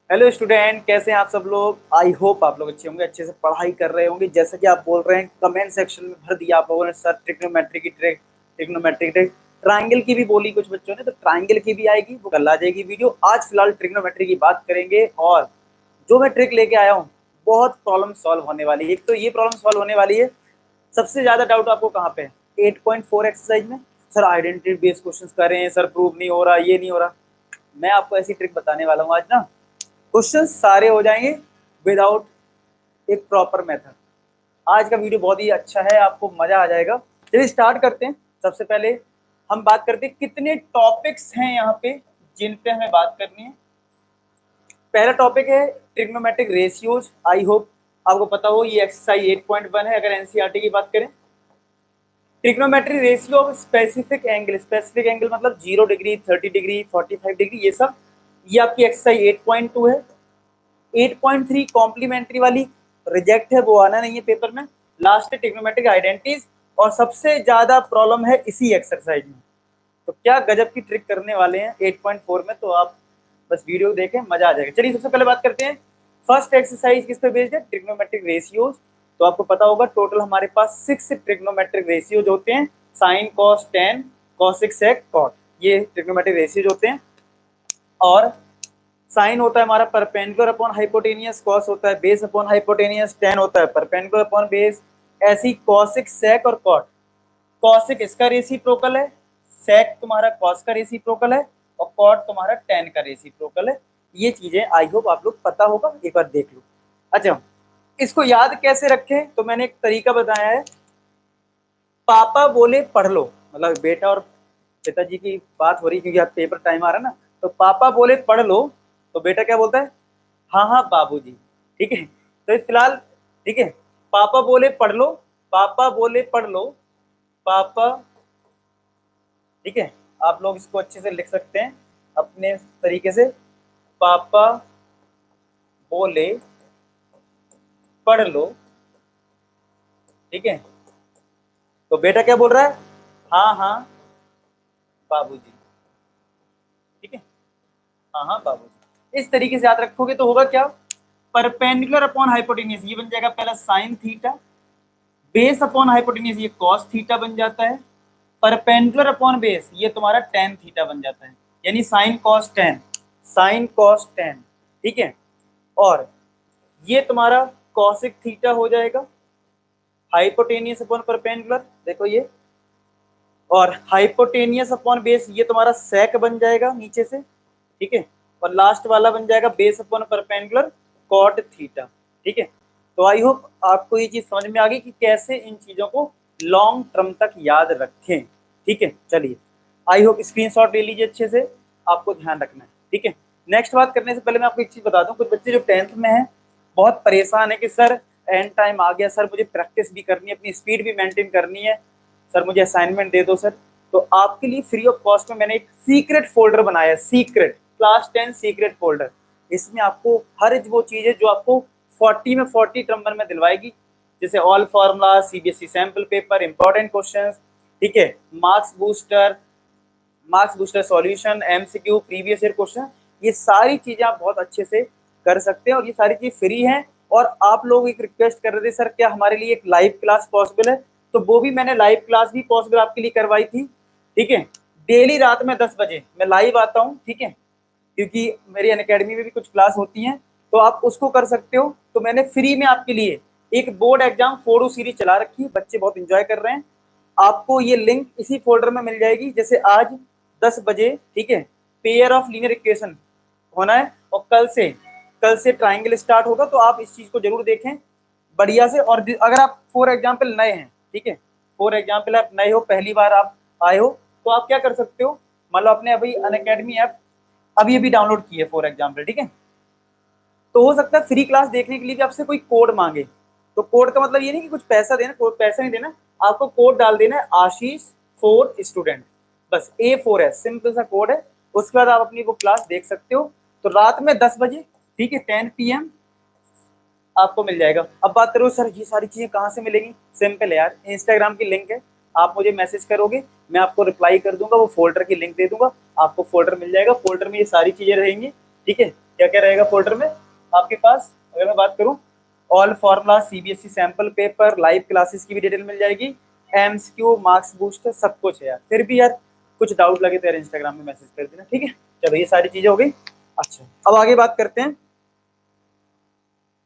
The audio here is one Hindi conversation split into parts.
हेलो स्टूडेंट, कैसे हैं आप सब लोग। आई होप आप लोग अच्छे होंगे, अच्छे से पढ़ाई कर रहे होंगे। जैसा कि आप बोल रहे हैं, कमेंट सेक्शन में भर दिया आप लोगों ने सर ट्रिग्नोमेट्री की ट्रिक, ट्रिग्नोमेट्री ट्रिक, ट्राइंगल की भी बोली कुछ बच्चों ने, तो ट्राइंगल की भी आएगी, वो कल आ जाएगी वीडियो। आज फिलहाल ट्रिग्नोमेट्री की बात करेंगे। और जो मैं ट्रिक लेके आया हूँ, बहुत प्रॉब्लम सॉल्व होने वाली है। एक तो ये प्रॉब्लम सॉल्व होने वाली है, सबसे ज्यादा डाउट आपको कहाँ पे है? 8.4 एक्सरसाइज में। सर आइडेंटिटी बेस्ड क्वेश्चंस कर रहे हैं सर, प्रूव नहीं हो रहा, ये नहीं हो रहा। मैं आपको ऐसी ट्रिक बताने वाला हूँ आज ना, क्वेश्चन सारे हो जाएंगे विदाउट एक प्रॉपर मेथड। आज का वीडियो बहुत ही अच्छा है, आपको मजा आ जाएगा। चलिए स्टार्ट करते हैं। सबसे पहले हम बात करते हैं कितने टॉपिक्स हैं यहाँ पे जिन पे हमें बात करनी है। पहला टॉपिक है ट्रिग्नोमेट्रिक रेशियोज। आई होप आपको पता हो, ये एक्सरसाइज 8.1 है अगर एनसीईआरटी की बात करें। Trigonometry ratio of specific angle, specific angle मतलब 0 डिग्री, 30 डिग्री, 45 डिग्री, ये सब। ये आपकी एक्सरसाइज 8.2 है। 8.3 कॉम्प्लीमेंट्री वाली रिजेक्ट है, वो आना नहीं है पेपर में। लास्ट है ट्रिग्नोमेट्रिक आइडेंटिटीज, और सबसे ज्यादा प्रॉब्लम है इसी एक्सरसाइज में। तो क्या गजब की ट्रिक करने वाले हैं 8.4 में, तो आप बस वीडियो देखें, मजा आ जाएगा। चलिए सबसे पहले बात करते हैं, फर्स्ट एक्सरसाइज किस पे बेस्ड है? Trigonometric ratios. तो आपको पता होगा टोटल हमारे पास 6 ट्रिग्नोमेट्रिक रेशियोज होते हैं। साइन, कॉस, टेन, कॉसिक, सेक, कॉट, ये ट्रिग्नोमेट्रिक रेशियोज होते हैं। और साइन होता है हमारा परपेंडिकुलर अपॉन हाइपोटेनियस, कॉस होता है बेस अपॉन हाइपोटेनियस, टेन होता है परपेंडिकुलर अपॉन बेस। ऐसी कॉसिक, सेक और कॉट। कॉसिक इसका रेसिप्रोकल है, सेक तुम्हारा कॉस का रेसिप्रोकल है, और कॉट तुम्हारा टेन का रेसिप्रोकल है। ये चीजें आई होप आप लोग पता होगा, एक बार देख लो। अच्छा, इसको याद कैसे रखें? तो मैंने एक तरीका बताया है। पापा बोले पढ़ लो, मतलब बेटा और पिताजी की बात हो रही, क्योंकि आप पेपर टाइम आ रहा है ना। तो पापा बोले पढ़ लो, तो बेटा क्या बोलता है? हाँ हाँ बाबूजी। ठीक है, तो फिलहाल ठीक है, पापा बोले पढ़ लो, पापा बोले पढ़ लो, पापा। ठीक है, आप लोग इसको अच्छे से लिख सकते हैं अपने तरीके से। पापा बोले पढ़ लो, ठीक है। तो बेटा क्या बोल रहा है? हाँ हाँ बाबूजी। ठीक है, हाँ हाँ बाबूजी। इस तरीके से याद रखोगे तो होगा क्या? परपेंडिकुलर अपॉन हाइपोटेन्यूज, ये बन जाएगा पहला sine theta. Base upon hypotenuse, ये कॉस थीटा बन जाता है। परपेंडिकुलर अपॉन बेस, ये तुम्हारा टेन थीटा बन जाता है, यानी sine cos tan, sine cos tan. ठीक है, और ये तुम्हारा कॉसिक थीटा हो जाएगा। हाइपोटेनियस अपॉन परपेंडिकुलर, देखो ये, और हाइपोटेनियस अपॉन बेस, ये तुम्हारा सेक बन जाएगा नीचे से। ठीक है, और लास्ट वाला बन जाएगा base upon perpendicular, cot theta. ठीक है, तो आई होप आपको ये चीज समझ में आ गई कि कैसे इन चीजों को लॉन्ग टर्म तक याद रखें। ठीक है, चलिए आई होप स्क्रीनशॉट ले लीजिए अच्छे से, आपको ध्यान रखना है। ठीक है, नेक्स्ट बात करने से पहले मैं आपको एक चीज बता दूं, कुछ बच्चे जो 10th में हैं बहुत परेशान है कि सर एंड टाइम आ गया, सर मुझे प्रैक्टिस भी करनी है, अपनी स्पीड भी मेंटेन करनी है, सर मुझे असाइनमेंट दे दो सर। तो आपके लिए फ्री ऑफ कॉस्ट में मैंने एक सीक्रेट फोल्डर बनाया है, सीक्रेट क्लास 10 सीक्रेट फोल्डर। इसमें आपको हर वो चीज़ है जो आपको 40 में 40 नंबर में दिलवाएगी, जैसे all formula, CBSE sample paper, important question, ठीक है, marks booster, marks booster solution, MCQ, previous year question, ये सारी चीजें आप बहुत अच्छे से कर सकते हैं, और ये सारी चीज फ्री हैं। और आप लोग एक रिक्वेस्ट कर रहे थे सर क्या हमारे लिए एक लाइव क्लास पॉसिबल है, तो वो भी मैंने लाइव क्लास भी पॉसिबल आपके लिए करवाई थी। ठीक है, डेली रात में 10 बजे मैं लाइव आता हूँ। ठीक है, क्योंकि मेरी अनअकैडमी में भी कुछ क्लास होती हैं, तो आप उसको कर सकते हो। तो मैंने फ्री में आपके लिए एक बोर्ड एग्जाम फोड़ो सीरीज चला रखी है, बच्चे बहुत इंजॉय कर रहे हैं। आपको ये लिंक इसी फोल्डर में मिल जाएगी, जैसे आज 10 बजे, ठीक है, पेयर ऑफ लीनियर इक्वेशन होना है, और कल से ट्राइंगल स्टार्ट होगा, तो आप इस चीज को जरूर देखें बढ़िया से। और अगर आप फॉर एग्जाम्पल नए हैं, ठीक है, फॉर एग्जाम्पल आप नए हो, पहली बार आप आए हो, तो आप क्या कर सकते हो, मान लो आपने अभी अनअकैडमी ऐप अभी अभी डाउनलोड की है फॉर एग्जाम्पल, ठीक है, तो हो सकता है फ्री क्लास देखने के लिए भी आपसे कोई कोड मांगे। तो कोड का मतलब ये नहीं कि कुछ पैसा देना, कोई पैसा नहीं देना, आपको कोड डाल देना है आशीष फॉर स्टूडेंट, बस A4 है, सिंपल सा कोड है। उसके बाद आप अपनी वो क्लास देख सकते हो। तो रात में 10 बजे, ठीक है, 10 PM आपको मिल जाएगा। अब बात करो सर ये सारी चीजें कहाँ से मिलेंगी, सिंपल है यार, इंस्टाग्राम की लिंक है, आप मुझे मैसेज करोगे, मैं आपको रिप्लाई कर दूंगा, वो फोल्डर की लिंक दे दूंगा, आपको फोल्डर मिल जाएगा, फोल्डर में ये सारी चीजें रहेंगी। ठीक है, क्या क्या रहेगा फोल्डर में आपके पास? अगर मैं बात करूं, all formula, CBSE sample paper, live classes की भी डिटेल मिल जाएगी, एमसीक्यू, मार्क्स बूस्टर, सब कुछ है यार। फिर भी यार कुछ डाउट लगे तो यार इंस्टाग्राम में मैसेज कर देना, ठीक है। चलो ये सारी चीजें हो गई। अच्छा अब आगे बात करते हैं।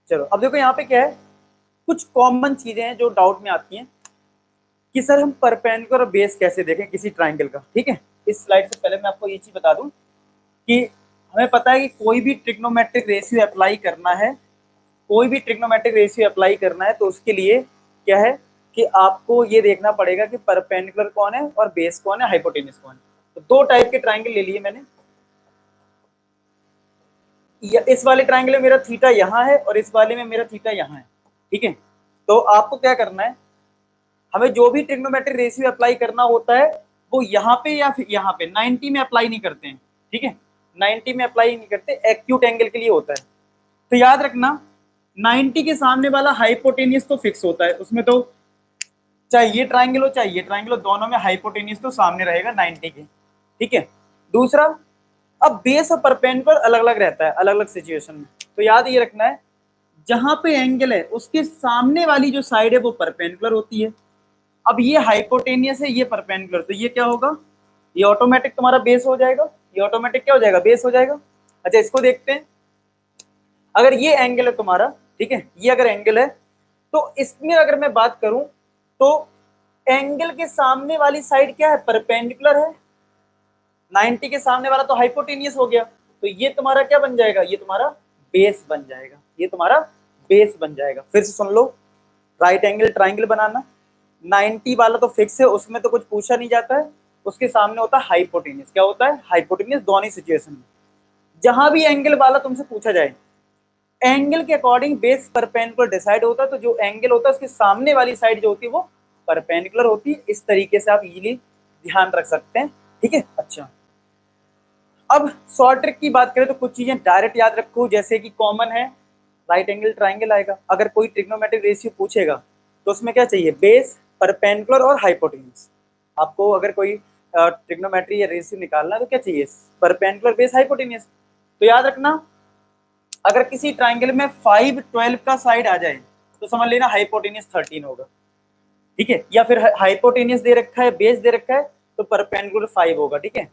चलो अब देखो यहाँ पे क्या है, कुछ कॉमन चीजें हैं जो डाउट में आती हैं कि सर हम परपेंडिकुलर और बेस कैसे देखें किसी ट्राइंगल का, ठीक है। इस स्लाइड से पहले मैं आपको ये चीज बता दूं कि हमें पता है कि कोई भी ट्रिग्नोमेट्रिक रेशियो अप्लाई करना है, कोई भी ट्रिग्नोमेट्रिक रेशियो अप्लाई करना है तो उसके लिए क्या है कि आपको ये देखना पड़ेगा कि परपेंडिकुलर कौन है और बेस कौन है, हाइपोटेन्यूज कौन है। तो दो टाइप के ट्राइंगल ले लिए मैंने। इस वाले ट्राइंगल में मेरा थीटा यहाँ है और इस वाले में मेरा थीटा यहाँ है, ठीक है। तो आपको क्या करना है, हमें जो भी ट्रिग्नोमेट्रिक रेशियो अप्लाई करना होता है वो यहाँ पे या फिर यहाँ पे 90 में अप्लाई नहीं करते हैं, ठीक है। 90 में अप्लाई नहीं करते, एक्यूट एंगल के लिए होता है। तो याद रखना 90 के सामने वाला हाइपोटेनियस तो फिक्स होता है, उसमें तो चाहे ये ट्राइंगल हो चाहे ये ट्राइंगल हो, दोनों में हाइपोटेनियस तो सामने रहेगा 90 के, ठीक है। दूसरा, अब बेस और परपेंडिकुलर अलग अलग रहता है अलग अलग सिचुएशन में। तो याद ये रखना है जहां पे एंगल है उसके सामने वाली जो साइड है वो परपेंडिकुलर होती है। अब ये हाइपोटेनियस है, ये परपेंडिकुलर, तो ये क्या होगा, ये ऑटोमेटिक तुम्हारा बेस हो जाएगा, ये ऑटोमेटिक क्या हो जाएगा, बेस हो जाएगा। अच्छा इसको देखते हैं, अगर ये एंगल है तुम्हारा, ठीक है, ये अगर एंगल है तो इसमें अगर मैं बात करूं तो एंगल के सामने वाली साइड क्या है, परपेंडिकुलर है। 90 के सामने वाला तो हाइपोटेनियस हो गया, तो ये तुम्हारा क्या बन जाएगा, ये तुम्हारा बेस बन जाएगा, ये तुम्हारा बेस बन जाएगा। फिर से सुन लो, राइट एंगल ट्राइंगल बनाना, 90 वाला तो फिक्स है, उसमें तो कुछ पूछा नहीं जाता है, उसके सामने होता है हाइपोटेनियस। क्या होता है, हाइपोटेनियस। दोनों सिचुएशन में जहां भी एंगल वाला तुमसे पूछा जाए, एंगल के अकॉर्डिंग बेस परपेंडिकुलर डिसाइड होता है, तो जो एंगल होता है उसके सामने वाली साइड जो होती है वो परपेंडिकुलर होती है। इस तरीके से आप इजीली ध्यान रख सकते हैं, ठीक है। अच्छा अब शॉर्ट ट्रिक की बात करें तो कुछ चीजें डायरेक्ट याद रखो, जैसे कि कॉमन है राइट एंगल ट्राइंगल आएगा। अगर कोई ट्रिग्नोमेट्रिक रेशियो पूछेगा तो उसमें क्या चाहिए, बेस, परपेंडिकुलर और हाइपोटेन्यूज। आपको अगर कोई ट्रिग्नोमेट्री या रेशियो निकालना है तो क्या चाहिए, परपेंडिकुलर, बेस, हाइपोटेन्यूज। तो याद रखना अगर किसी ट्राइंगल में 5, 12 का साइड आ जाए तो समझ लेना हाइपोटेन्यूज 13 होगा, ठीक है। या फिर हाइपोटेन्यूज दे रखा है, बेस दे रखा है तो परपेंडिकुलर 5 होगा, ठीक है।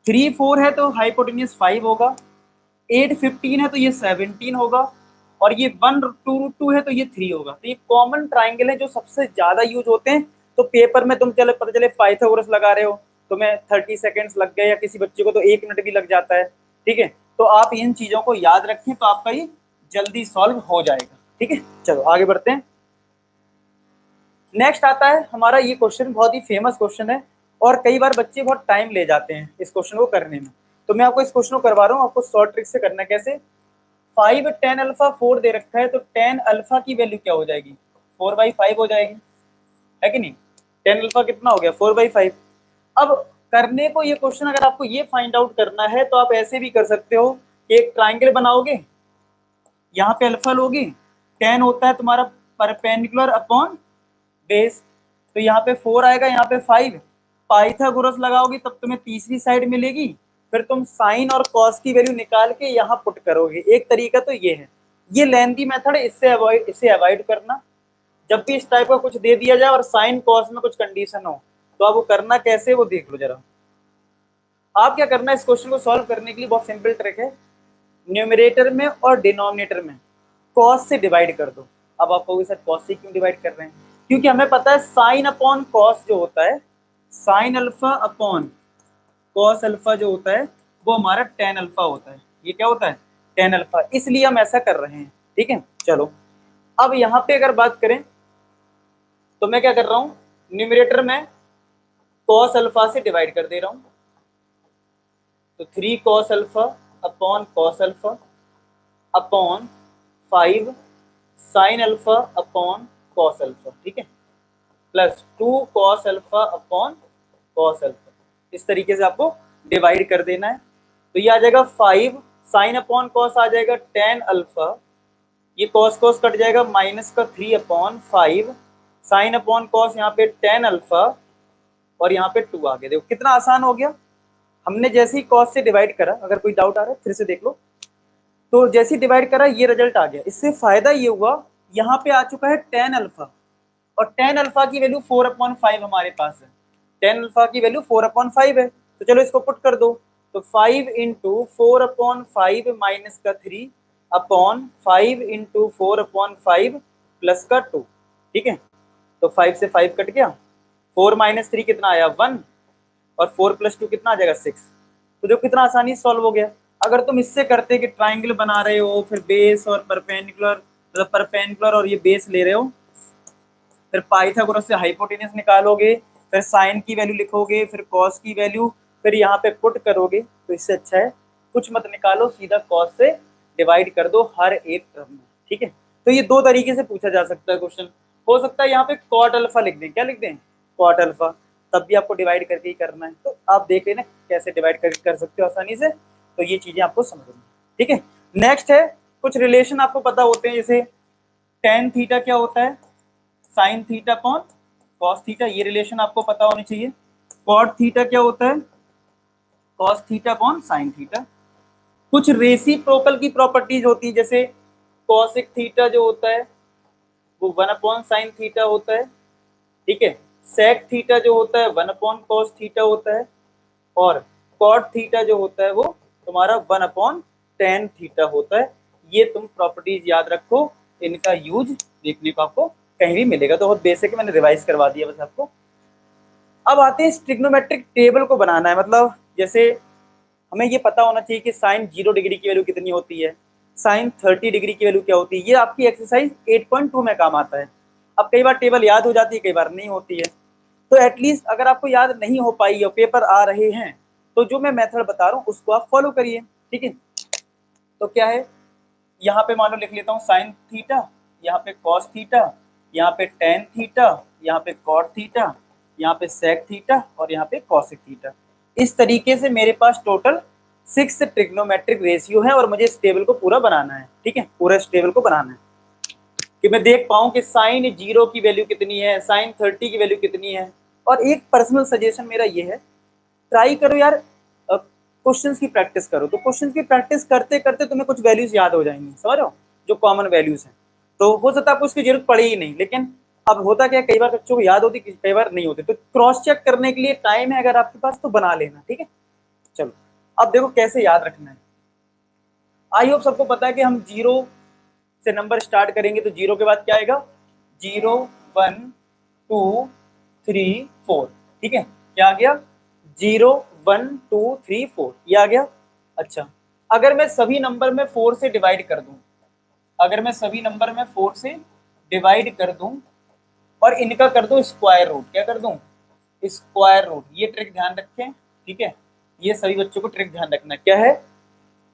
3, 4 है तो हाइपोटेन्यूज 5 होगा, 8, 15 है तो ये 17 होगा, और ये 1, 2 है तो ये 3 होगा। तो ये कॉमन ट्राइंगल है जो सबसे ज्यादा यूज होते हैं। तो पेपर में तुम चले पता चले पाइथागोरस लगा रहे हो, तुम्हें 30 सेकेंड्स लग गए, या किसी बच्चे को तो 1 मिनट भी लग जाता है, ठीक है। तो आप इन चीजों को याद रखें तो आपका ये जल्दी सॉल्व हो जाएगा, ठीक है। चलो आगे बढ़ते हैं। नेक्स्ट आता है हमारा ये क्वेश्चन, बहुत ही फेमस क्वेश्चन है और कई बार बच्चे बहुत टाइम ले जाते हैं इस क्वेश्चन को करने में। तो मैं आपको इस क्वेश्चन को करवा रहा हूँ, आपको शॉर्ट ट्रिक से करना कैसे। 5 tan अल्फा 4 दे रखा है तो tan अल्फा की वैल्यू क्या हो जाएगी, 4/5 हो जाएगी, है कि नहीं। tan अल्फा कितना हो गया, 4/5। अब करने को ये क्वेश्चन अगर आपको ये फाइंड आउट करना है तो आप ऐसे भी कर सकते हो कि एक ट्राइंगल बनाओगे, यहाँ पे अल्फा लोगे, tan होता है तुम्हारा परपेंडिकुलर अपॉन बेस, तो यहाँ पे 4 आएगा, यहाँ पे 5, पाइथागोरस लगाओगे तब तुम्हें तीसरी साइड मिलेगी, फिर तुम साइन और कॉस की वैल्यू निकाल के यहाँ पुट करोगे। एक तरीका तो ये है, ये लेंथी मेथड, इसे अवॉइड करना। जब भी इस टाइप का कुछ दे दिया जाए और साइन कॉस में कुछ कंडीशन हो तो आप वो करना कैसे वो देख लो जरा। आप क्या करना है, इस क्वेश्चन को सॉल्व करने के लिए बहुत सिंपल ट्रिक है, न्यूमरेटर में और डिनोमिनेटर में कॉस से डिवाइड कर दो। अब आप कहोगे सर कॉस से क्यों डिवाइड कर रहे हैं, क्योंकि हमें पता है साइन अपॉन कॉस जो होता है, sine alpha upon cos alpha जो होता है वो हमारा tan अल्फा होता है। ये क्या होता है, tan अल्फा, इसलिए हम ऐसा कर रहे हैं, ठीक है। चलो अब यहाँ पे अगर बात करें तो मैं क्या कर रहा हूँ, न्यूमरेटर में कॉस अल्फा से डिवाइड कर दे रहा हूँ, तो 3 cos alpha upon cos alpha upon 5 sine alpha upon cos alpha, ठीक है, plus 2 cos alpha upon cos alpha. इस तरीके से आपको डिवाइड कर देना है। तो ये आ जाएगा 5 साइन अपॉन कॉस आ जाएगा tan अल्फा, ये कॉस कॉस कट जाएगा, माइनस का 3 अपॉन 5 साइन अपॉन कॉस, यहाँ पे tan अल्फा और यहाँ पे 2 आ गया। देखो कितना आसान हो गया, हमने जैसे ही कॉस से डिवाइड करा। अगर कोई डाउट आ रहा है फिर से देख लो, तो जैसे डिवाइड करा ये रिजल्ट आ गया। इससे फायदा ये हुआ, यहाँ पे आ चुका है tan अल्फा, और tan अल्फा की वैल्यू 4/5 हमारे पास है। tan अल्फा की वैल्यू 4/5 है, तो चलो इसको पुट कर दो। तो 5 इंटू 4/5 माइनस का 3 अपॉन 5 इंटू 4/5 प्लस का 2, ठीक है। तो 5 से 5 कट गया, 4 माइनस 3 कितना आया 1, और 4 प्लस 2 कितना आ जाएगा 6। तो देखो कितना आसानी से सॉल्व हो गया। अगर तुम इससे करते कि ट्राइंगल बना रहे हो, फिर बेस और परपेंडिकुलर, मतलब परपेंडिकुलर और ये बेस ले रहे हो, फिर पाइथागोरस से हाइपोटेनस निकालोगे, फिर साइन की वैल्यू लिखोगे, फिर कॉस की वैल्यू, फिर यहाँ पे पुट करोगे, तो इससे अच्छा है कुछ मत निकालो, सीधा कॉस से डिवाइड कर दो हर एक टर्म में, ठीक है। तो ये दो तरीके से पूछा जा सकता है क्वेश्चन। हो सकता है यहाँ पे कॉट अल्फा लिख दें, क्या लिख दें, कॉट अल्फा, तब भी आपको डिवाइड करके ही करना है। तो आप देख लेना कैसे डिवाइड करके कर सकते हो आसानी से, तो ये चीजें आपको समझनी, ठीक है। नेक्स्ट है कुछ रिलेशन आपको पता होते हैं, जैसे टेन थीटा क्या होता है, sine theta upon cos theta, ये रिलेशन आपको पता होनी चाहिए। कॉट थीटा क्या होता है, cos theta upon sine theta. कुछ रेसिप्रोकल की प्रॉपर्टीज होती है, जैसे कॉसिक थीटा जो होता है वो 1/sin थीटा होता है, ठीक है। सेक थीटा जो होता है 1/cos थीटा होता है, और कॉट थीटा जो होता है वो तुम्हारा 1/tan थीटा होता है। ये तुम प्रॉपर्टीज याद रखो, इनका यूज देखने को आपको कहीं भी मिलेगा। तो बहुत बेसिक है, मैंने रिवाइज करवा दिया बस आपको। अब आते हैं ट्रिग्नोमेट्रिक टेबल को बनाना है, मतलब जैसे हमें ये पता होना चाहिए कि साइन 0 डिग्री की वैल्यू कितनी होती है, साइन 30 डिग्री की वैल्यू क्या होती है। ये आपकी एक्सरसाइज 8.2 में काम आता है। अब कई बार टेबल याद हो जाती है, कई बार नहीं होती है, तो एटलीस्ट अगर आपको याद नहीं हो पाई और पेपर आ रहे हैं, तो जो मैं मेथड बता रहा हूँ उसको आप फॉलो करिए, ठीक है। तो क्या है, यहाँ पे मान लो लिख लेता हूँ साइन थीटा, यहाँ पे कॉस थीटा, यहाँ पे टेन थीटा, यहाँ पे कॉट थीटा, यहाँ पे सेक थीटा, और यहाँ पे कॉसिक थीटा। इस तरीके से मेरे पास टोटल 6 ट्रिग्नोमेट्रिक रेशियो है, और मुझे इस टेबल को पूरा बनाना है, ठीक है, पूरा इस टेबल को बनाना है कि मैं देख पाऊँ कि साइन 0 की वैल्यू कितनी है, साइन 30 की वैल्यू कितनी है। और एक पर्सनल सजेशन मेरा ये है, ट्राई करो यार, क्वेश्चंस की प्रैक्टिस करो। तो क्वेश्चंस की प्रैक्टिस करते करते तुम्हें कुछ वैल्यूज याद हो जाएंगी, समझ रहे हो, जो कॉमन वैल्यूज हैं। तो हो सकता है आपको उसकी जरूरत पड़े ही नहीं, लेकिन अब होता क्या, कई बार बच्चों को याद होती, कई बार नहीं होती, तो क्रॉस चेक करने के लिए टाइम है अगर आपके पास तो बना लेना, ठीक है। चलो अब देखो कैसे याद रखना है। आई होप सबको पता है कि हम 0 से नंबर स्टार्ट करेंगे, तो 0 के बाद क्या आएगा, 0 1 2 3 4, ठीक है। क्या आ गया, 0 1 2 3 4, ये आ गया। अच्छा, अगर मैं सभी नंबर में 4 से डिवाइड कर दूं, अगर मैं सभी नंबर में 4 से डिवाइड कर दूं और इनका कर दूं स्क्वायर रूट, क्या कर दूं, स्क्वायर रूट, ये ट्रिक ध्यान रखें, ठीक है। ये सभी बच्चों को ट्रिक ध्यान रखना, क्या है,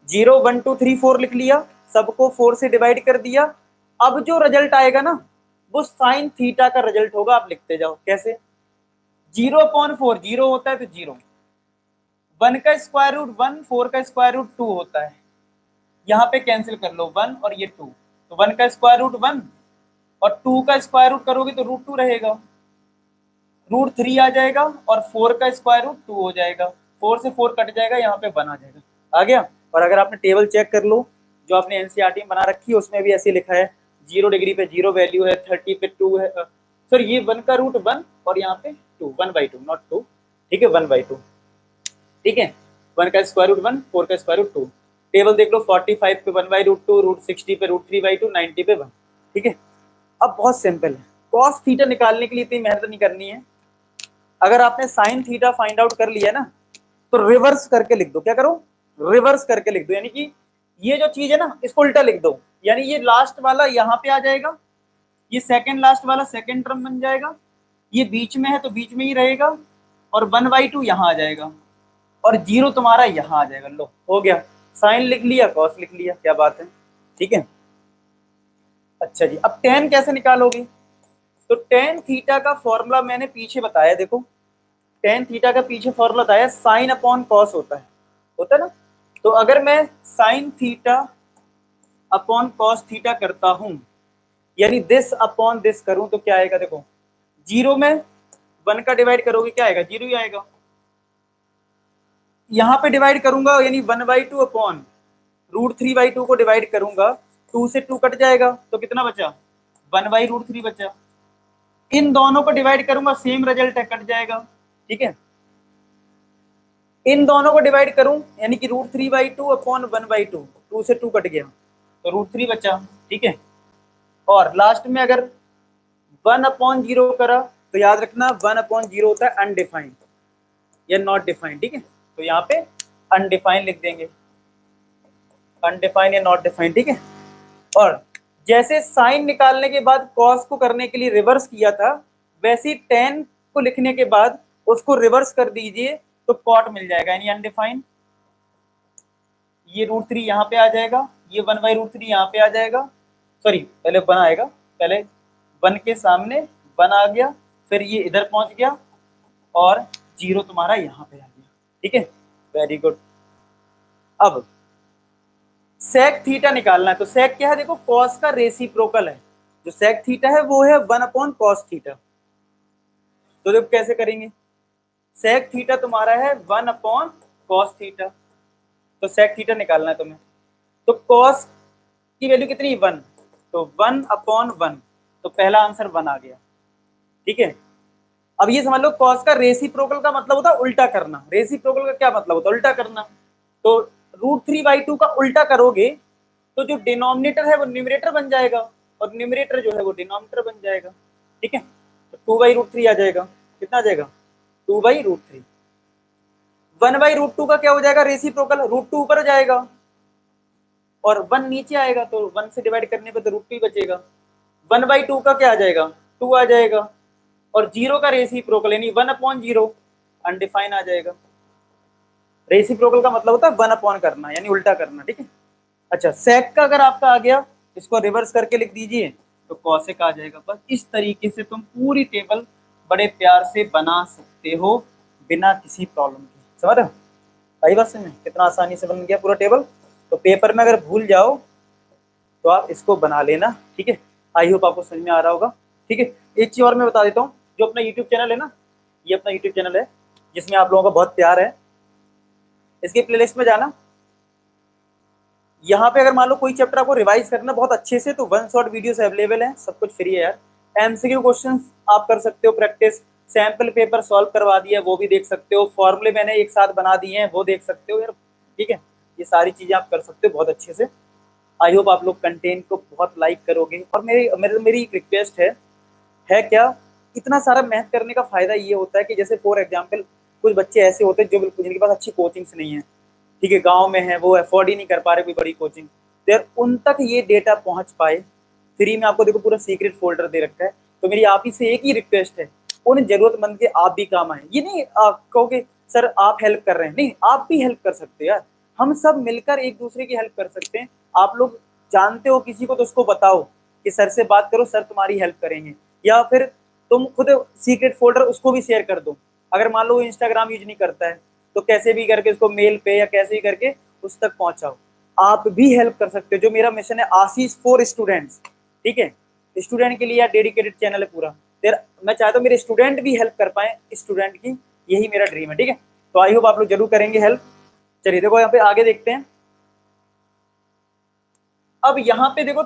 0 1 2 3 4 लिख लिया, सबको 4 से डिवाइड कर दिया। अब जो रिजल्ट आएगा ना, वो साइन थीटा का रिजल्ट होगा। आप लिखते जाओ कैसे, 0/4 0 होता है तो 0, 1 का स्क्वायर रूट 1, 4 का स्क्वायर रूट 2 होता है, यहाँ पे कैंसिल कर लो 1 और ये 2, तो 1 का स्क्वायर रूट 1 और 2 का स्क्वायर रूट करोगे तो √2 रहेगा, √3 आ जाएगा, और 4 का स्क्वायर रूट 2 हो जाएगा, 4 से 4 कट जाएगा, यहाँ पे 1 आ जाएगा, आ गया। और अगर आपने टेबल चेक कर लो जो आपने एनसीईआरटी में बना रखी है, उसमें भी ऐसे लिखा है 0 डिग्री पे 0 वैल्यू है, 30 पे 2 है, सर ये 1 का रूट 1 और यहाँ पे 2, 1/2 नॉट 2, ठीक है, 1/2, ठीक है। 1 का स्क्वायर रूट 1, 4 का स्क्वायर रूट 2। टेबल देख लो, 45 पे 1/√2, √60 पे √3/2, 90 पे 1, ठीक है। अब बहुत सिंपल है, कॉस थीटा निकालने के लिए इतनी मेहनत नहीं करनी है। अगर आपने साइन थीटा फाइंड आउट कर लिया ना, तो रिवर्स करके लिख दो, क्या करो, रिवर्स करके लिख दो, यानी कि ये जो चीज है ना इसको उल्टा लिख दो, यानी ये लास्ट वाला यहाँ पे आ जाएगा, ये सेकंड लास्ट वाला सेकंड टर्म बन जाएगा, ये बीच में है तो बीच में ही रहेगा, और 1/2 यहाँ आ जाएगा, और 0 तुम्हारा यहाँ आ जाएगा। लो हो गया, साइन लिख लिया, कॉस लिख लिया, क्या बात है, ठीक है। अच्छा जी, अब tan कैसे निकालोगे, तो tan थीटा का फॉर्मूला मैंने पीछे बताया, देखो tan थीटा का पीछे फॉर्मूला बताया, साइन अपॉन कॉस होता है ना। तो अगर मैं sine theta upon cos theta करता हूं, यानी दिस अपॉन दिस करूं, तो क्या आएगा, देखो 0 में 1 का डिवाइड करोगे क्या आएगा, 0 ही आएगा। यहाँ पे डिवाइड करूंगा यानी 1/2 अपॉन √3/2 को डिवाइड करूंगा, 2 से 2 कट जाएगा तो कितना बचा, 1/√3 बचा। इन दोनों को डिवाइड करूंगा, सेम रिजल्ट है, कट जाएगा। ठीक है, इन दोनों को डिवाइड करूं यानी कि √3/2 अपॉन 1/2, 2 से 2 कट गया तो √3 बचा। ठीक है, और लास्ट में अगर 1/0 करा तो याद रखना 1/0 होता है अनडिफाइंड या नॉट डिफाइंड। ठीक है, तो यहाँ पे अनडिफाइंड लिख देंगे, अनडिफाइंड या नॉट डिफाइंड। ठीक है, और जैसे साइन निकालने के बाद कॉस को करने के लिए रिवर्स किया था, वैसे ही टेन को लिखने के बाद उसको रिवर्स कर दीजिए तो कॉट मिल जाएगा, यानी अनडिफाइंड। ये √3 यहाँ पे आ जाएगा, ये 1/√3 यहाँ पे आ जाएगा, सॉरी पहले 1 आएगा, पहले 1 के सामने 1 आ गया, फिर ये इधर पहुंच गया और 0 तुम्हारा यहाँ पे आ गया। ठीक है, वेरी गुड। अब सेक थीटा निकालना है, तो सेक क्या है, देखो कॉस का रेसिप्रोकल है, जो सेक थीटा है वो है 1/cos थीटा। तो देखो कैसे करेंगे, सेक थीटा तुम्हारा है 1/cos थीटा, तो सेक थीटा निकालना है तुम्हें। तो कॉस की वैल्यू कितनी, 1, तो 1/1, तो पहला आंसर 1 आ गया। ठीक है, अब ये समझ लो कॉस का रेसिप्रोकल का मतलब होता है उल्टा करना। रेसिप्रोकल का क्या मतलब होता है, उल्टा करना। तो √3/2 का उल्टा करोगे तो जो डिनोमिनेटर है वो न्यूमरेटर बन जाएगा और न्यूमरेटर जो है वो डिनोमिनेटर बन जाएगा। ठीक है, तो 2/√3 आ जाएगा, कितना आ जाएगा, 2/√3। 1/√2 का क्या हो जाएगा रेसिप्रोकल, √2 ऊपर जाएगा और 1 नीचे आएगा, तो 1 से डिवाइड करने पे तो √2 ही बचेगा। 1/2 का क्या आ जाएगा, 2 आ जाएगा, और 0 का रेसिप्रोकल यानी 1/0 अनडिफाइन आ जाएगा। रेसिप्रोकल का मतलब होता है 1/, करना यानी उल्टा करना। ठीक है, अच्छा सेक का अगर आपका आ गया, इसको रिवर्स करके लिख दीजिए तो कॉसेक आ जाएगा। बस इस तरीके से तुम पूरी टेबल बड़े प्यार से बना सकते हो बिना किसी प्रॉब्लम के। समझ रहे हो, आई बात समझ में, कितना आसानी से बन गया पूरा टेबल। तो पेपर में अगर भूल जाओ तो आप इसको बना लेना। ठीक है, आई होप आपको समझ में आ रहा होगा। ठीक है, एक चीज और मैं बता देता हूँ, जो अपना यूट्यूब चैनल है ना, ये अपना यूट्यूब चैनल है जिसमें आप लोगों का बहुत प्यार है, इसकी प्लेलिस्ट में जाना। यहाँ पे अगर मान लो कोई चैप्टर आपको रिवाइज करना बहुत अच्छे से, तो 1 शॉट वीडियोस अवेलेबल है, सब कुछ फ्री है यार। एमसीक्यू क्वेश्चंस आप कर सकते हो प्रैक्टिस, सैंपल पेपर सॉल्व करवा दिया वो भी देख सकते हो, फॉर्मूले मैंने एक साथ बना दिए हैं वो देख सकते हो यार। ठीक है, ये सारी चीजें आप कर सकते हो बहुत अच्छे से। आई होप आप लोग कंटेंट को बहुत लाइक करोगे। और मेरी एक रिक्वेस्ट है क्या, इतना सारा मेहनत करने का फायदा ये होता है कि जैसे फॉर एग्जाम्पल कुछ बच्चे ऐसे होते हैं जो बिल्कुल जिनके पास अच्छी कोचिंग्स नहीं है, ठीक है, गांव में है, वो अफोर्ड ही नहीं कर पा रहे कोई बड़ी कोचिंग, तो यार उन तक ये डेटा पहुंच पाए फ्री में। आपको देखो पूरा सीक्रेट फोल्डर दे रखा है। तो मेरी आप ही से एक ही रिक्वेस्ट है, उन जरूरतमंद के आप भी काम आए। ये नहीं आप कहोगे सर आप हेल्प कर रहे हैं, नहीं, आप भी हेल्प कर सकते हो यार। हम सब मिलकर एक दूसरे की हेल्प कर सकते हैं। आप लोग जानते हो किसी को तो उसको बताओ कि सर से बात करो, सर तुम्हारी हेल्प करेंगे। या फिर तुम खुद सीक्रेट फोल्डर उसको भी शेयर कर दो। अगर मान लो वो इंस्टाग्राम यूज नहीं करता है तो कैसे भी करके उसको मेल पे या कैसे भी करके उस तक पहुंचाओ। आप भी हेल्प कर सकते हो। जो मेरा मिशन है आशीष फॉर स्टूडेंट्स, ठीक है, स्टूडेंट के लिए डेडिकेटेड चैनल है पूरा। फिर मैं चाहता हूँ मेरे स्टूडेंट भी हेल्प कर पाए स्टूडेंट की, यही मेरा ड्रीम है। ठीक है, तो आई होप आप लोग जरूर करेंगे हेल्प। चलिए देखो यहाँ पे आगे देखते हैं। अब यहाँ पे देखो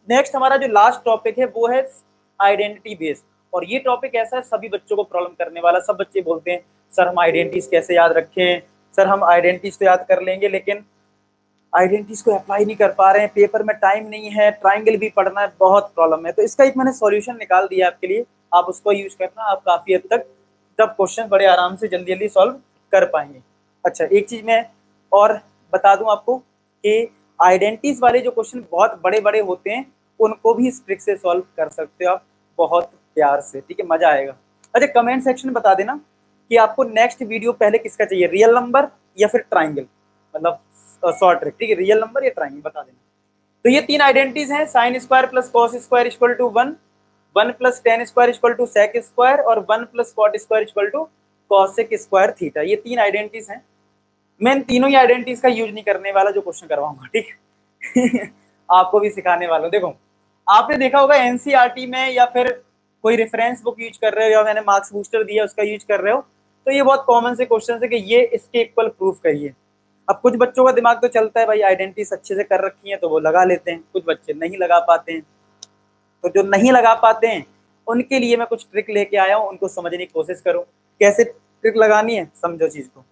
नेक्स्ट हमारा जो लास्ट टॉपिक है वो है आइडेंटिटी बेस्ड। और ये टॉपिक ऐसा है सभी बच्चों को प्रॉब्लम करने वाला। सब बच्चे बोलते हैं सर हम आइडेंटिटीज कैसे याद रखें, सर हम आइडेंटिटीज तो याद कर लेंगे लेकिन आइडेंटिटीज को अप्लाई नहीं कर पा रहे हैं, पेपर में टाइम नहीं है, ट्राइंगल भी पढ़ना है, बहुत प्रॉब्लम है। तो इसका एक मैंने सॉल्यूशन निकाल दिया आपके लिए, आप उसको यूज करना, आप काफी हद तक तब क्वेश्चन बड़े आराम से जल्दी जल्दी सॉल्व कर पाएंगे। अच्छा एक चीज मैं और बता दूं आपको कि आइडेंटिटीज वाले जो क्वेश्चन बहुत बड़े बड़े होते हैं उनको भी इस ट्रिक से सॉल्व कर सकते हो आप बहुत प्यार से। ठीक है, मजा आएगा। अच्छा कमेंट सेक्शन में बता देना कि आपको नेक्स्ट वीडियो पहले किसका चाहिए, रियल नंबर या फिर ट्राइंगल, मतलब शॉर्ट ट्रिक। ठीक है, रियल नंबर या ट्राइंगल बता देना। तो ये तीन आइडेंटिटीज हैं, sine square plus cos square equal to 1, 1 plus tan square equal to sec square और 1 plus cot square equal to cosec square theta. ये तीन आइडेंटिटीज हैं। मैं इन तीनों ही आइडेंटिटीज का यूज नहीं करने वाला जो क्वेश्चन करवाऊंगा। ठीक है आपको भी सिखाने वाला हूं। देखो आपने देखा होगा एनसीईआरटी में या फिर कोई रेफरेंस बुक यूज कर रहे हो या मैंने मार्क्स बूस्टर दिया उसका यूज कर रहे हो, तो ये बहुत कॉमन से क्वेश्चन है कि ये इसके इक्वल प्रूफ करिए। अब कुछ बच्चों का दिमाग तो चलता है भाई, आइडेंटिटीज अच्छे से कर रखी है तो वो लगा लेते हैं, कुछ बच्चे नहीं लगा पाते हैं। तो जो नहीं लगा पाते हैं उनके लिए मैं कुछ ट्रिक लेके आया हूँ, उनको समझने की कोशिश करो। कैसे ट्रिक लगानी है समझो चीज को।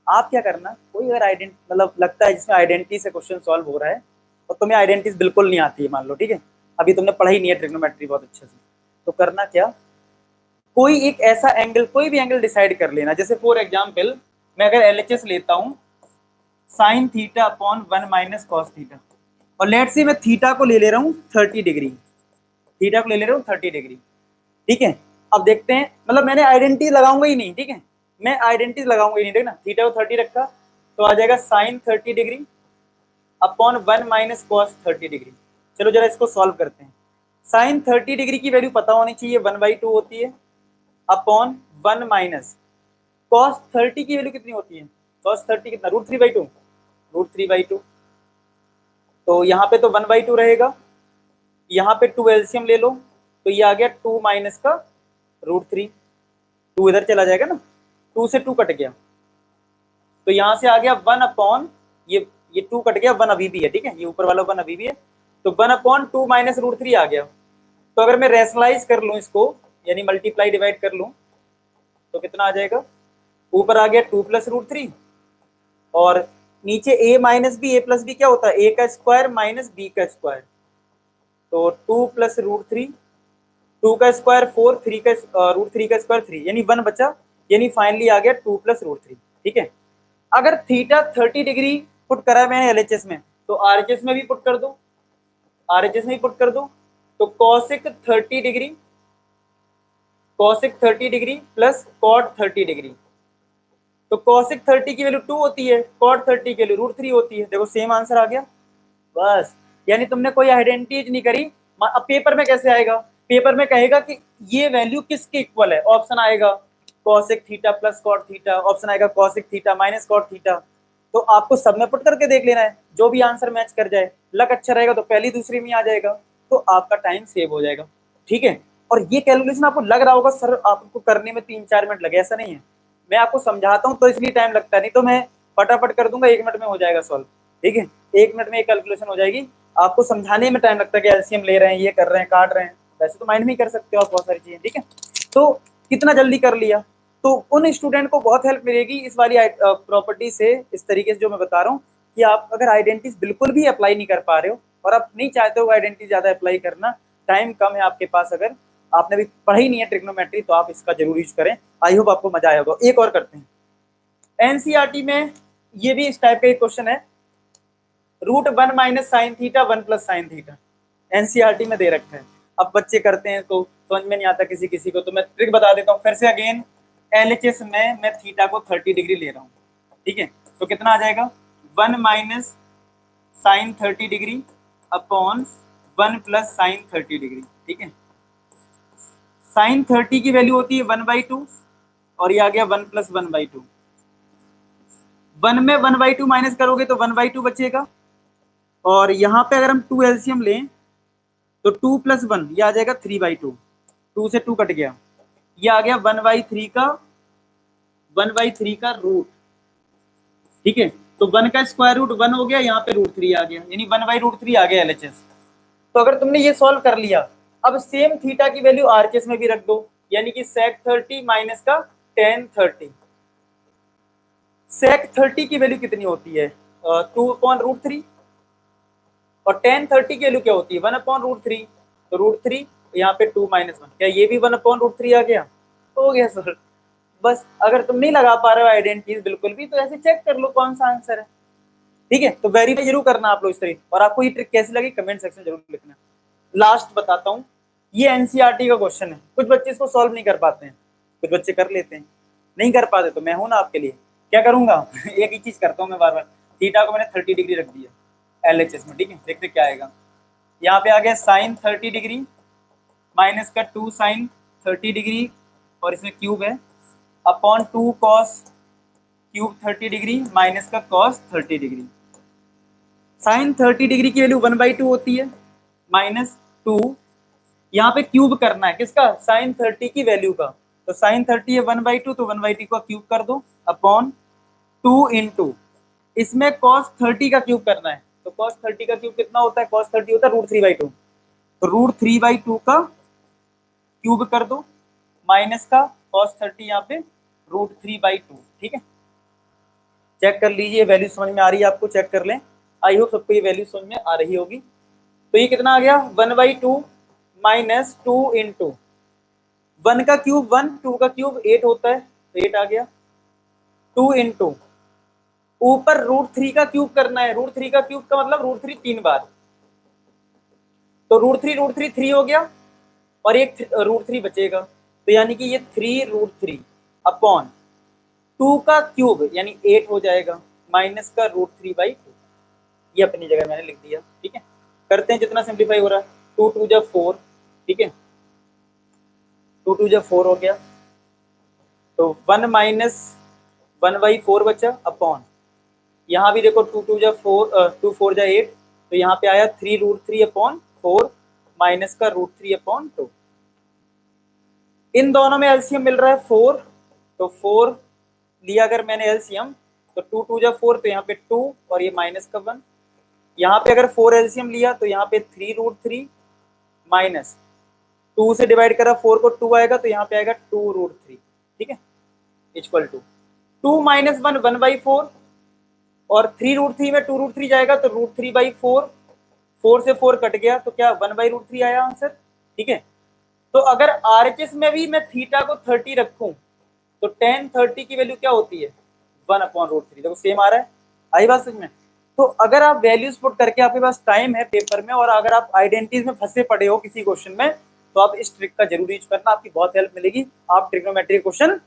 आप क्या करना, कोई अगर आइडेंटिटी मतलब लगता है जिसमें आइडेंटिटी से क्वेश्चन सॉल्व हो रहा है और तुम्हें आइडेंटिटीज बिल्कुल नहीं आती है, मान लो ठीक है, अभी तुमने पढ़ाई नहीं है ट्रिग्नोमेट्री बहुत अच्छे से, तो करना क्या, कोई एक ऐसा एंगल, कोई भी एंगल डिसाइड कर लेना। जैसे फॉर एग्जाम्पल मैं अगर LHS लेता हूँ sine theta upon 1 minus cos theta, और लेट से मैं थीटा को ले रहा हूँ 30 डिग्री, थीटा को ले रहा हूँ 30 डिग्री, ठीक है। अब देखते हैं, मतलब मैंने आइडेंटिटी लगाऊंगा ही नहीं, ठीक है, मैं आइडेंटिटी लगाऊंगा ही नहीं, देखना थीटा को 30 रखा तो आ जाएगा sine 30 degree upon 1 minus cos 30 degree. चलो जरा इसको सॉल्व करते हैं। साइन 30 डिग्री की वैल्यू पता होनी चाहिए 1/2 होती है, अपॉन 1 माइनस कॉस 30 की वैल्यू कितनी होती है, कॉस 30 कितना, √3/2, √3/2। तो यहाँ पे तो 1/2 रहेगा, यहाँ पे 2 एलसीएम ले लो तो ये आ गया 2 माइनस का √3, 2 इधर चला जाएगा ना, 2 से 2 कट गया, तो यहाँ से आ गया 1 अपॉन ये 2 कट गया, 1 अभी भी है, ठीक है, ये ऊपर वाला 1 अभी भी है, तो 1 अपॉन 2 माइनस √3 आ गया। तो अगर मैं रेशनलाइज कर लूँ इसको, यानी मल्टीप्लाई डिवाइड कर लूँ तो कितना आ जाएगा, ऊपर आ गया 2 प्लस √3 और नीचे a minus b, a plus b क्या होता है, a का स्क्वायर माइनस b का स्क्वायर, तो 2 प्लस √3, 2 का स्क्वायर 4, 3 का √3 का स्क्वायर 3, यानी 1 बचा, यानी फाइनली आ गया 2 प्लस √3, ठीक है। अगर थीटा 30 डिग्री पुट करा है मैंने LHS में, तो RHS में भी पुट कर दो, RHS में भी पुट कर दो, तो cosec 30 degree, cosec 30 degree plus cot 30 degree, तो कॉसिक 30 की वैल्यू 2 होती है, कॉट 30 की वैल्यू √3 होती है, देखो सेम आंसर आ गया बस। यानी तुमने कोई आइडेंटिटी नहीं करी। अब पेपर में कैसे आएगा, पेपर में कहेगा कि ये वैल्यू किसके इक्वल है, ऑप्शन आएगा cosec theta plus cot theta, option आएगा cosec theta minus cot theta, तो आपको सब में पुट करके देख लेना है, जो भी आंसर मैच कर जाए, लक अच्छा रहेगा तो पहली दूसरी में आ जाएगा, तो आपका टाइम सेव हो जाएगा, ठीक है। और ये कैलकुलेशन आपको लग रहा होगा सर आपको करने में 3-4 मिनट लगे, ऐसा नहीं है, मैं आपको समझाता हूँ तो इसलिए टाइम लगता नहीं, तो मैं फटाफट कर दूंगा, 1 मिनट में हो जाएगा सॉल्व, ठीक है, 1 मिनट में एक कैलकुलेशन हो जाएगी। आपको समझाने में टाइम लगता है कि एलसीएम ले रहे हैं, ये कर रहे हैं, काट रहे हैं, वैसे तो माइंड में ही कर सकते हो आप बहुत सारी चीजें, ठीक है। तो कितना जल्दी कर लिया, तो उन स्टूडेंट को बहुत हेल्प मिलेगी इस वाली प्रॉपर्टी से, इस तरीके से जो मैं बता रहा हूँ कि आप अगर आइडेंटिटीज बिल्कुल भी अप्लाई नहीं कर पा रहे हो और आप नहीं चाहते हो आइडेंटिटी ज्यादा अप्लाई करना, टाइम कम है आपके पास, अगर आपने भी पढ़ी नहीं है ट्रिग्नोमेट्री तो आप इसका जरूर यूज करें। आई होप आपको मजा आया होगा। एक और करते हैं, एनसीईआरटी में ये भी इस टाइप का एक क्वेश्चन है, √1 minus sine theta 1 plus sine theta, NCERT में दे रखा है। अब बच्चे करते हैं तो समझ में नहीं आता किसी किसी को, तो मैं ट्रिक बता देता हूँ फिर से अगेन। LHS में मैं थीटा को 30 डिग्री ले रहा हूँ, ठीक है, तो कितना आ जाएगा 1 minus sine 30 degree upon 1 plus sine 30 degree, ठीक है। साइन 30 की वैल्यू होती है 1/2 और ये आ गया 1 प्लस 1/2, 1 में 1/2 माइनस करोगे तो 1/2 बचेगा, और यहाँ पे अगर हम 2 एलसीएम लें तो 2 प्लस 1 ये आ जाएगा 3/2, 2 से 2 कट गया, ये आ गया 1/3 का रूट, ठीक है। तो 1 का स्क्वायर रूट 1 हो गया, यहाँ पे √3 आ गया, यानी 1/√3 आ गया LHS। तो अगर तुमने ये सॉल्व कर लिया, अब सेम थीटा की वैल्यू RHS में भी रख दो, यानी कि sec 30 माइनस का tan 30, sec 30 की वैल्यू कितनी होती है 2/√3 और tan 30 की वैल्यू क्या होती है 1/√3, तो √3 यहाँ पे 2 माइनस 1, क्या ये भी 1/√3 आ गया, हो गया सर। बस अगर तुम नहीं लगा पा रहे हो आइडेंटिटीज बिल्कुल भी, तो ऐसे चेक कर लो कौन सा आंसर है, ठीक है। तो वेरीफाई जरूर करना आप लोग इस तरीके, और आपको ये ट्रिक कैसी लगी कमेंट सेक्शन जरूर लिखना। लास्ट बताता हूँ, ये एनसीईआरटी का क्वेश्चन है, कुछ बच्चे इसको सॉल्व नहीं कर पाते हैं, कुछ बच्चे कर लेते हैं, नहीं कर पाते तो मैं हूं ना आपके लिए। क्या करूंगा एक ही चीज करता हूँ मैं बार बार, थीटा को मैंने 30 डिग्री रख दिया LHS में, ठीक है, देखते क्या आएगा। यहाँ पे आ गया साइन 30 डिग्री माइनस का 2 साइन 30 डिग्री और इसमें क्यूब है, upon 2 cos cube 30 degree minus का कॉस 30 डिग्री। साइन 30 डिग्री की वैल्यू 1/2 होती है, माइनस 2, यहाँ पे क्यूब करना है किसका, साइन 30 की वैल्यू का, तो साइन 30 है 1/2, तो 1/2 का क्यूब कर दो, अपॉन 2 इंटू इसमें cos 30 का क्यूब करना है, तो cos 30 का क्यूब कितना होता है, cos 30 होता है √3/2, तो √3/2 का क्यूब कर दो माइनस का cos 30 यहाँ पे √3/2, ठीक है। चेक कर लीजिए वैल्यू समझ में आ रही है आपको, चेक कर लें, आई होप सबको ये वैल्यू समझ में आ रही होगी। तो ये कितना आ गया 1/2 माइनस 2 इंटू 1 का क्यूब 1, 2 का क्यूब 8 होता है, तो 8 आ गया, 2 इंटू ऊपर √3 का क्यूब करना है, √3 का क्यूब का मतलब √3 3 बार, तो √3 3 हो गया और एक √3 बचेगा, तो यानी कि ये 3√3 अपॉन 2 का क्यूब यानी 8 हो जाएगा माइनस का √3/2, ये अपनी जगह मैंने लिख दिया, ठीक है। करते हैं जितना सिंप्लीफाई हो रहा है, 2 2 जा 4, ठीक है, 2 2 जा 4 हो गया, तो 1 माइनस 1/4 बचा अपॉन, यहाँ भी देखो 2 2 जा 4, 2 4 जा 8, तो यहाँ पे आया 3√3 अपॉन 4 माइनस का √3/2। इन दोनों में एलसीएम मिल रहा है 4, तो 4 लिया अगर मैंने एलसीएम, तो 2 2 जा 4, तो यहाँ पे 2 और ये माइनस का 1, यहाँ पे अगर 4 एलसीएम लिया तो यहाँ पे 3√3 माइनस 2 से डिवाइड करा 4 को 2 आएगा, तो यहाँ पे आएगा 2√3, ठीक है, इक्वल टू 2 माइनस 1 1/4 और 3√3 में 2√3 जाएगा तो √3/4, 4 से 4 कट गया तो क्या 1/√3 आया आंसर, ठीक है। तो अगर आरएचएस में भी मैं थीटा को 30 रखूं तो tan 30 की वैल्यू क्या होती है 1/√3, देखो सेम आ रहा है, आई बात समझ में। तो अगर आप वैल्यूज पुट करके आपके पास टाइम है पेपर में और अगर आप आइडेंटिटीज में फंसे पड़े हो किसी क्वेश्चन में, तो आप इस ट्रिक का जरूर यूज करना, आपकी बहुत हेल्प मिलेगी, आप ट्रिग्नोमेट्री क्वेश्चन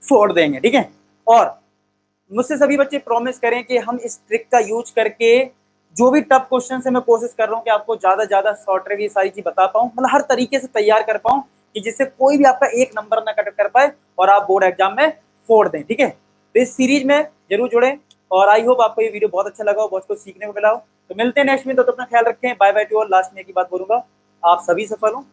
फोड़ देंगे, ठीक है। और मुझसे सभी बच्चे प्रॉमिस करें कि हम इस ट्रिक का यूज करके जो भी टफ क्वेश्चन है मैं कोशिश कर रहा हूँ कि आपको ज्यादा शॉर्ट ट्रिक ये सारी चीज बता पाऊँ, मतलब हर तरीके से तैयार कर पाऊँ कि जिससे कोई भी आपका एक नंबर ना कट कर पाए और आप बोर्ड एग्जाम में फोड़ दें, ठीक है। तो इस सीरीज में जरूर जुड़े और आई होप आपको ये वीडियो बहुत अच्छा लगा हो, बहुत कुछ सीखने को मिला हो। तो मिलते हैं नेक्स्ट में, तो अपना ख्याल रखें, bye bye to all. Last में एक ही बात बोलूंगा, आप सभी सफल हो।